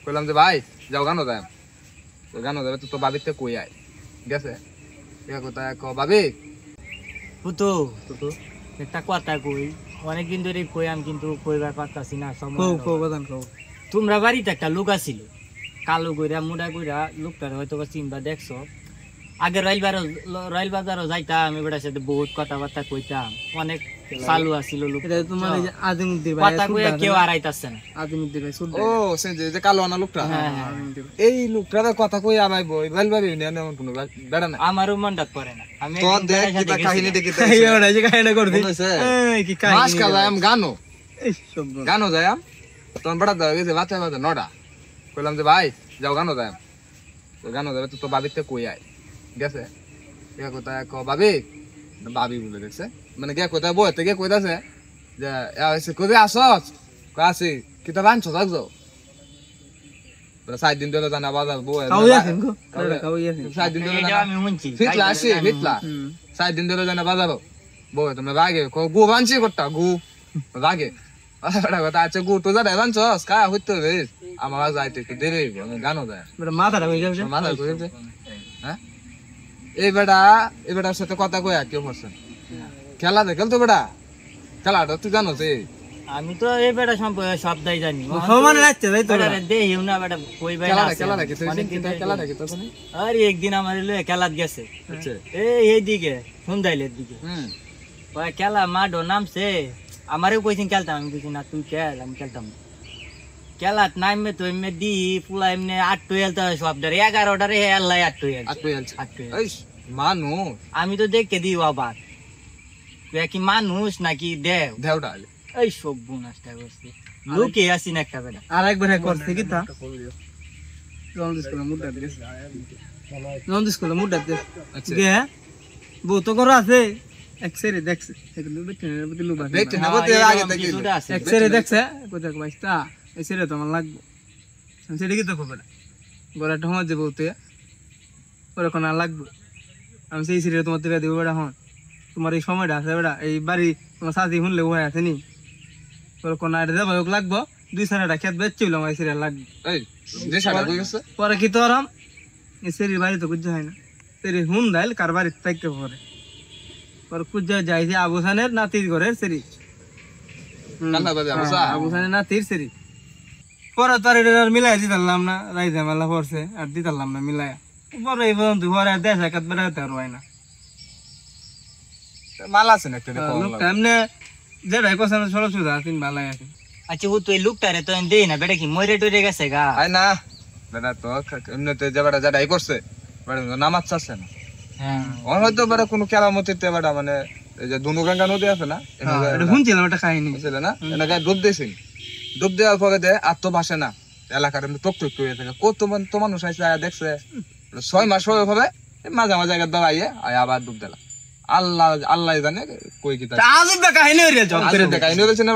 কইলাম যে ভাই যাও গানো যায় তো গানো যাবে তো বাবিতে কই আয় গেছে কোথায় ভাবি পুতো একটা কথা কই অনেকদিন ধরে কই আমি কিন্তু কইবার পারতাছি না তোমরা বাড়িতে একটা লোক আছিল কালো কইরা মুডা কইরা লোকটার হয়তো চিন্তা দেখছো আগে রাইল বাজারও যাইতাম আমি বেটার সাথে বহুত কথাবার্তা কইতাম অনেক চালু আছিল লোক তোমার আজিমুদ্দিন ভাই কথা কইয়া কেউ আর আইতাছে না আজিমুদ্দিন ভাই ও সে যে কালো আনা লোকটা এই লোকটার কথা কই আমায় বই ভাল ভাবি না এমন কোনো বেড়া না আমারও মনটা পড়ে না আমি তো দেখ কি কাহিনী দেখি এইটা যে কাহিনী করতে এই কি কাহিনী মাস কালাম গানো এই সব গানো যায়াম তখন বেড়া দাও গেছে বাচ্চা বাচ্চা নডা কইলাম যে ভাই যাও গানো যায়াম তো গানো যাবে তো বাবিতে কই আয় গেছে কোথায় ভাবি ভাবি বলে দেখছে মানে কে কোথায় বইতে কে কইতাছে যে কোথায় আসছ আসি কিতাব আনছো থাকছো 7 দিন ধরে জানা বাজার বই 7 দিন ধরে আমি শুনছি ফিটলা আসি ফিটলা 7 দিন ধরে জানা বাজার বই তুমি রাগে গু বানছি করতা গু রাগে কথা আছে গু তো জানা জানছস কা হইতো রে আমার যাইতে কি দেরি গানো যায় মাথাটা হয়ে যাবে মাথা কই যাবে হ্যাঁ এই বেটার সাথে কথা কই আর কেউ করছে খেলা দেখল তো বেটা খেলাটা তুই জানো যে আমি তো এই বেটা সম্পর্কে সবটাই জানি সমান রাখতে যাই তো দেহিও না বেটা কই ভাই খেলাটা কি তো আরে একদিন আমার লয়ে খেলাত গেছে আচ্ছা এইদিকে হুন্দাইলের দিকে ওই খেলা মাঠও নামছে আমারও কইছেন খেলতাম আমি কইছি না তুই খেল আমি খেলতাম না খেলাত নামবে তো এমনি দি পুলা এমনি 8 টুয়েলতে সবটারে 11টারে আল্লাহ 8 টুয়েল মানুষ আমি তো দেখে দিই আবার তুই কি মানুষ নাকি দেওটা এই সব বুনাসটা করছে লুকে আসি না একটা বেটা আর একবার করছে কি তা রঞ্জিত স্কুলে মুডা দে গে বউ তো করে আছে এক্সরে দেখছে এগুলো বেটে লুবা দেখতে না বলতে আগে থেকে এক্সরে দেখছে কোথায় বাইস্তা এক্সরে তো আমার লাগবে আমি সেটা কি তো খবর গলা ঢমা যে বউতে ওরে কোন লাগবে আমি সেই সিরিয়াল তোমার থেকে দেবো বেটা হন তোমার এই সময়টা আছে বেটা এই বাড়ি তোমার সাথী শুনলে ওই আছে নি ওর কোন আইডা দেবো লাগবো 2-4টা খেত বেচছিলাম এই সিরিয়াল লাগবে পরে কি তো আরাম এই সেরির বাড়ি তো কুজ্জা হয় না সেরি হুন দাইল কার বাড়ির থাকতে পরে পরে কুজ্জা যাইছে আবুসানের নাতির ঘরের সেরি আবুসানের নাতির সেরি পরে তার এটা মিলাই দিতাম না রাইজা মেলা পড়ছে আর দিতাম না মিলাই পরে এই পর্যন্ত ঘরে দেশ একাত বেড়াতে আর হয় না মাল আছে না একটা এমনি যেটাই কথা ষোলো সুদা 3 ভালাই আছে আচ্ছা ও তুই লুকটারে তো দেই না বেটা কি মরে টরে গেছে গা আয় না বেটা তো এমনিতে যাবাটা যাটাই করছে বেটা নামাজ চাচ্ছে না হ্যাঁ ওর হয়তো বেটা কোনো কেরামতিতে বেটা মানে এই যে দুনুগঙ্গা নদী আছে না এটা শুনছিলাম একটা কাহিনী বুঝলে না এলাকায় ডুব দিয়েছি ডুব দেওয়ার পরে আর তো ভাসে না এলাকার এমনি টক টক করে থাকে কত তো মানুষ আসছে দেখছে 6 মাস হবে মাঝে মাঝে জায়গা দাঁড়াইয়ে আবার ডুব দিলাম আল্লাহ জানে কই কি কাহিনী হয়ে গেছে কাহিনী হয়েছে না